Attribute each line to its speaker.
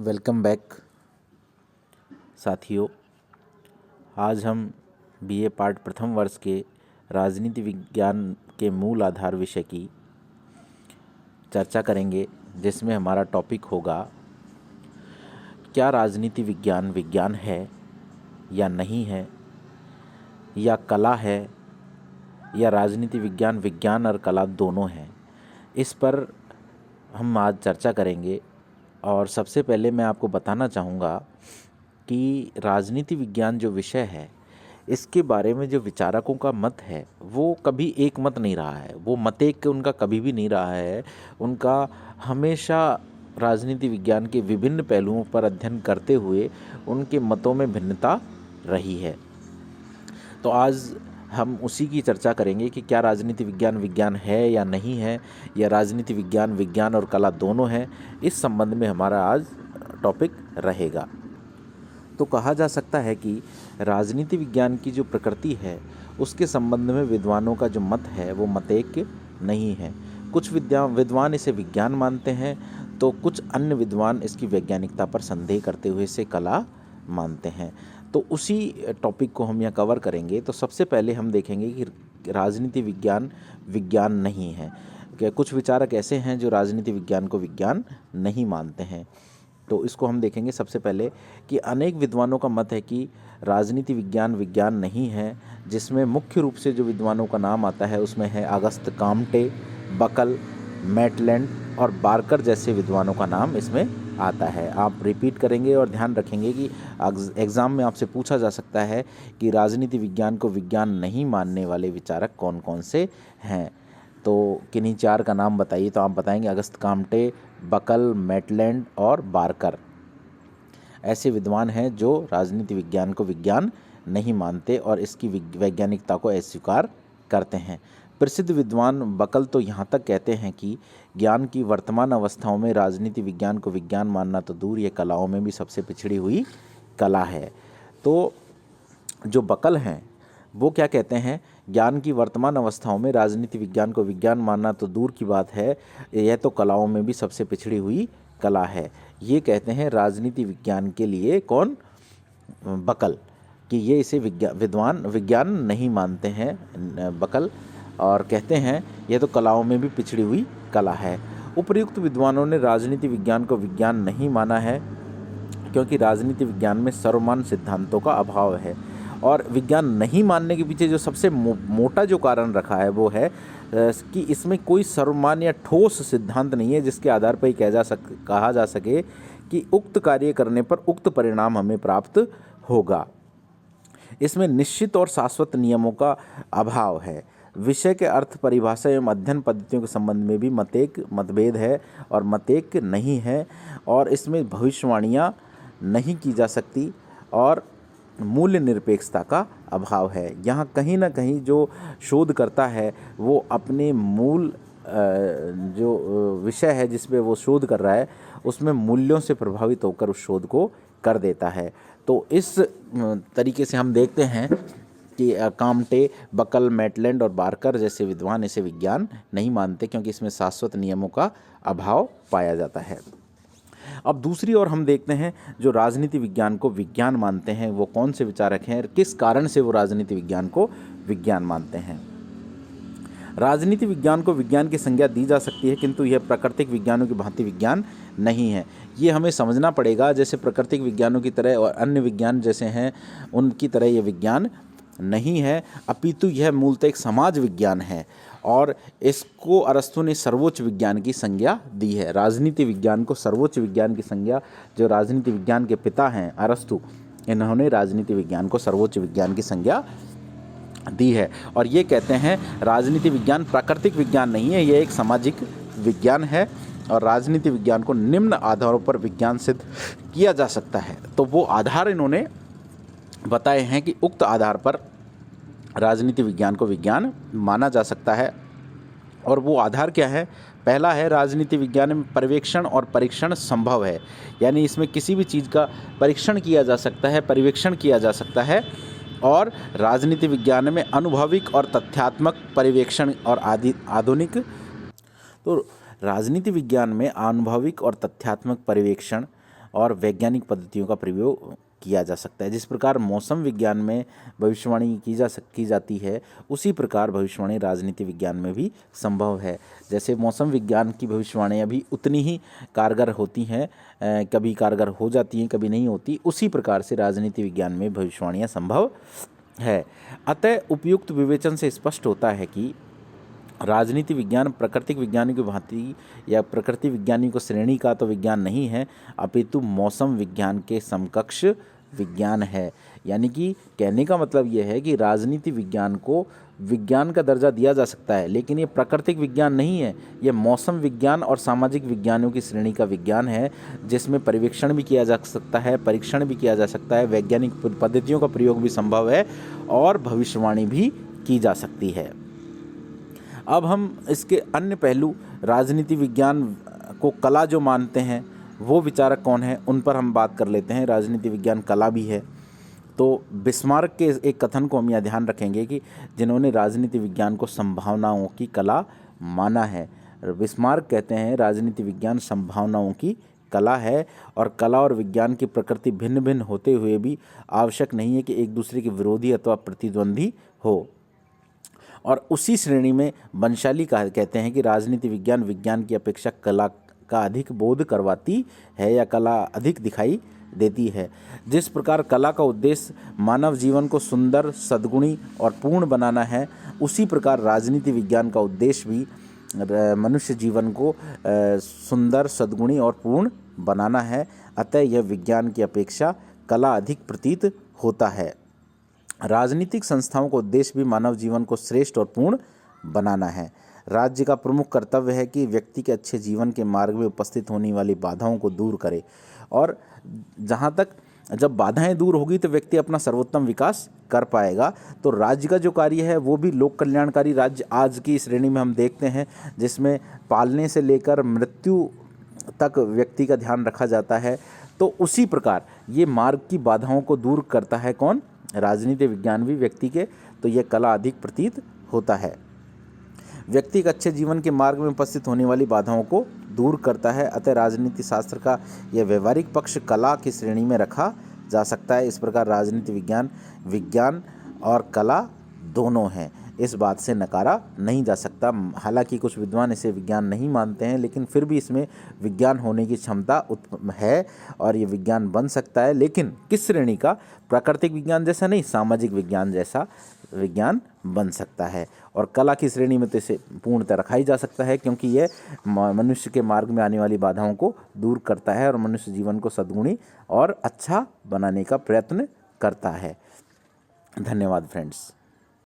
Speaker 1: Welcome back साथियों। आज हम बीए पार्ट प्रथम वर्ष के राजनीति विज्ञान के मूल आधार विषय की चर्चा करेंगे, जिसमें हमारा टॉपिक होगा क्या राजनीति विज्ञान विज्ञान है या नहीं है, या कला है, या राजनीति विज्ञान विज्ञान और कला दोनों हैं। इस पर हम आज चर्चा करेंगे। और सबसे पहले मैं आपको बताना चाहूँगा कि राजनीति विज्ञान जो विषय है, इसके बारे में जो विचारकों का मत है वो कभी एक मत नहीं रहा है। वो मतेक उनका कभी भी नहीं रहा है। उनका हमेशा राजनीति विज्ञान के विभिन्न पहलुओं पर अध्ययन करते हुए उनके मतों में भिन्नता रही है। तो आज हम उसी की चर्चा करेंगे कि क्या राजनीति विज्ञान विज्ञान है या नहीं है, या राजनीति विज्ञान विज्ञान और कला दोनों हैं। इस संबंध में हमारा आज टॉपिक रहेगा। तो कहा जा सकता है कि राजनीति विज्ञान की जो प्रकृति है उसके संबंध में विद्वानों का जो मत है वो मतेक नहीं है। कुछ विद्वान इसे विज्ञान मानते हैं, तो कुछ अन्य विद्वान इसकी वैज्ञानिकता पर संदेह करते हुए इसे कला मानते हैं। तो उसी टॉपिक को हम यहाँ कवर करेंगे। तो सबसे पहले हम देखेंगे कि राजनीति विज्ञान विज्ञान नहीं है। क्या कुछ विचारक ऐसे हैं जो राजनीति विज्ञान को विज्ञान नहीं मानते हैं। तो इसको हम देखेंगे सबसे पहले कि अनेक विद्वानों का मत है कि राजनीति विज्ञान विज्ञान नहीं है, जिसमें मुख्य रूप से जो विद्वानों का नाम आता है उसमें है अगस्त काम्टे, बकल, मैटलैंड और बार्कर जैसे विद्वानों का नाम इसमें आता है। आप रिपीट करेंगे और ध्यान रखेंगे कि एग्ज़ाम में आपसे पूछा जा सकता है कि राजनीति विज्ञान को विज्ञान नहीं मानने वाले विचारक कौन कौन से हैं। तो किन्हीं चार का नाम बताइए। तो आप बताएंगे अगस्त काम्टे, बकल, मैटलैंड और बार्कर। ऐसे विद्वान हैं जो राजनीति विज्ञान को विज्ञान नहीं मानते और इसकी वैज्ञानिकता को अस्वीकार करते हैं। प्रसिद्ध विद्वान बकल तो यहाँ तक कहते हैं कि ज्ञान की वर्तमान अवस्थाओं में राजनीति विज्ञान को विज्ञान मानना तो दूर, ये कलाओं में भी सबसे पिछड़ी हुई कला है। तो जो बकल हैं वो क्या कहते हैं, ज्ञान की वर्तमान अवस्थाओं में राजनीति विज्ञान को विज्ञान मानना तो दूर की बात है, यह तो कलाओं में भी सबसे पिछड़ी हुई कला है। ये कहते हैं राजनीति विज्ञान के लिए कौन, बकल, कि ये इसे विज्ञान नहीं मानते हैं बकल, और कहते हैं यह तो कलाओं में भी पिछड़ी हुई कला है। उपर्युक्त विद्वानों ने राजनीति विज्ञान को विज्ञान नहीं माना है क्योंकि राजनीति विज्ञान में सर्वमान्य सिद्धांतों का अभाव है। और विज्ञान नहीं मानने के पीछे जो सबसे मोटा जो कारण रखा है वो है कि इसमें कोई सर्वमान्य या ठोस सिद्धांत नहीं है जिसके आधार पर कहा जा सके कि उक्त कार्य करने पर उक्त परिणाम हमें प्राप्त होगा। इसमें निश्चित और शाश्वत नियमों का अभाव है। विषय के अर्थ, परिभाषा एवं अध्ययन पद्धतियों के संबंध में भी मतभेद है और मतेक नहीं है, और इसमें भविष्यवाणियाँ नहीं की जा सकती और मूल्य निरपेक्षता का अभाव है। यहाँ कहीं ना कहीं जो शोध करता है वो अपने मूल जो विषय है जिस पे वो शोध कर रहा है उसमें मूल्यों से प्रभावित होकर उस शोध को कर देता है। तो इस तरीके से हम देखते हैं कि काम्टे, बकल, मैटलैंड और बार्कर जैसे विद्वान इसे विज्ञान नहीं मानते क्योंकि इसमें शाश्वत नियमों का अभाव पाया जाता है। अब दूसरी ओर हम देखते हैं जो राजनीति विज्ञान को विज्ञान मानते हैं वो कौन से विचारक हैं, किस कारण से वो राजनीति विज्ञान को विज्ञान मानते हैं। राजनीति विज्ञान को विज्ञान की संज्ञा दी जा सकती है, किंतु यह प्राकृतिक विज्ञानों की भांति विज्ञान नहीं है। ये हमें समझना पड़ेगा। जैसे प्राकृतिक विज्ञानों की तरह और अन्य विज्ञान जैसे हैं उनकी तरह यह विज्ञान नहीं है, अपितु यह मूलतः एक समाज विज्ञान है और इसको अरस्तु ने सर्वोच्च विज्ञान की संज्ञा दी है। राजनीति विज्ञान को सर्वोच्च विज्ञान की संज्ञा, जो राजनीति विज्ञान के पिता हैं अरस्तु, इन्होंने राजनीति विज्ञान को सर्वोच्च विज्ञान की संज्ञा दी है और ये कहते हैं राजनीति विज्ञान प्राकृतिक विज्ञान नहीं है, यह एक सामाजिक विज्ञान है और राजनीति विज्ञान को निम्न आधारों पर विज्ञान सिद्ध किया जा सकता है। तो वो आधार इन्होंने बताए हैं कि उक्त आधार पर राजनीति विज्ञान को विज्ञान माना जा सकता है। और वो आधार क्या है? पहला है राजनीति विज्ञान में पर्यवेक्षण और परीक्षण संभव है, यानी इसमें किसी भी चीज़ का परीक्षण किया जा सकता है, पर्यवेक्षण किया जा सकता है। और राजनीति विज्ञान में अनुभविक और तथ्यात्मक पर्यवेक्षण और आधुनिक, तो राजनीति विज्ञान में अनुभविक और तथ्यात्मक पर्यवेक्षण और वैज्ञानिक पद्धतियों का प्रयोग किया जा सकता है। जिस प्रकार मौसम विज्ञान में भविष्यवाणी की जाती है, उसी प्रकार भविष्यवाणी राजनीति विज्ञान में भी संभव है। जैसे मौसम विज्ञान की भविष्यवाणियाँ भी उतनी ही कारगर होती हैं, कभी कारगर हो जाती हैं, कभी नहीं होती, उसी प्रकार से राजनीति विज्ञान में भविष्यवाणियाँ संभव है। अतः उपयुक्त विवेचन से स्पष्ट होता है कि राजनीति विज्ञान प्राकृतिक विज्ञानी की भांति या प्रकृति विज्ञानी को श्रेणी का तो विज्ञान नहीं है, अपितु मौसम विज्ञान के समकक्ष विज्ञान है। यानी कि कहने का मतलब यह है कि राजनीति विज्ञान को विज्ञान का दर्जा दिया जा सकता है, लेकिन ये प्राकृतिक विज्ञान नहीं है, ये मौसम विज्ञान और सामाजिक विज्ञानों की श्रेणी का विज्ञान है, जिसमें परिवेक्षण भी किया जा सकता है, परीक्षण भी किया जा सकता है, वैज्ञानिक पद्धतियों का प्रयोग भी संभव है और भविष्यवाणी भी की जा सकती है। अब हम इसके अन्य पहलू, राजनीति विज्ञान को कला जो मानते हैं वो विचारक कौन है, उन पर हम बात कर लेते हैं। राजनीति विज्ञान कला भी है, तो बिस्मार्क के एक कथन को हम यह ध्यान रखेंगे कि जिन्होंने राजनीति विज्ञान को संभावनाओं की कला माना है। बिस्मार्क कहते हैं राजनीति विज्ञान संभावनाओं की कला है, और कला और विज्ञान की प्रकृति भिन्न भिन्न होते हुए भी आवश्यक नहीं है कि एक दूसरे के विरोधी अथवा प्रतिद्वंदी हो। और उसी श्रेणी में बंशाली कहते हैं कि राजनीति विज्ञान विज्ञान की अपेक्षा कला का अधिक बोध करवाती है या कला अधिक दिखाई देती है। जिस प्रकार कला का उद्देश्य मानव जीवन को सुंदर, सद्गुणी और पूर्ण बनाना है, उसी प्रकार राजनीति विज्ञान का उद्देश्य भी मनुष्य जीवन को सुंदर, सद्गुणी और पूर्ण बनाना है। अतः यह विज्ञान की अपेक्षा कला अधिक प्रतीत होता है। राजनीतिक संस्थाओं का उद्देश्य भी मानव जीवन को श्रेष्ठ और पूर्ण बनाना है। राज्य का प्रमुख कर्तव्य है कि व्यक्ति के अच्छे जीवन के मार्ग में उपस्थित होने वाली बाधाओं को दूर करे, और जहाँ तक जब बाधाएं दूर होगी तो व्यक्ति अपना सर्वोत्तम विकास कर पाएगा। तो राज्य का जो कार्य है वो भी लोक कल्याणकारी राज्य आज की श्रेणी में हम देखते हैं, जिसमें पालने से लेकर मृत्यु तक व्यक्ति का ध्यान रखा जाता है। तो उसी प्रकार ये मार्ग की बाधाओं को दूर करता है कौन? राजनीति विज्ञान भी व्यक्ति के, तो यह कला अधिक प्रतीत होता है। व्यक्ति के अच्छे जीवन के मार्ग में उपस्थित होने वाली बाधाओं को दूर करता है। अतः राजनीति शास्त्र का यह व्यवहारिक पक्ष कला की श्रेणी में रखा जा सकता है। इस प्रकार राजनीति विज्ञान विज्ञान और कला दोनों हैं, इस बात से नकारा नहीं जा सकता। हालांकि कुछ विद्वान इसे विज्ञान नहीं मानते हैं, लेकिन फिर भी इसमें विज्ञान होने की क्षमता है और ये विज्ञान बन सकता है। लेकिन किस श्रेणी का? प्राकृतिक विज्ञान जैसा नहीं, सामाजिक विज्ञान जैसा विज्ञान बन सकता है। और कला की श्रेणी में तो इसे पूर्णतः रखा ही जा सकता है, क्योंकि यह मनुष्य के मार्ग में आने वाली बाधाओं को दूर करता है और मनुष्य जीवन को सद्गुणी और अच्छा बनाने का प्रयत्न करता है। धन्यवाद फ्रेंड्स।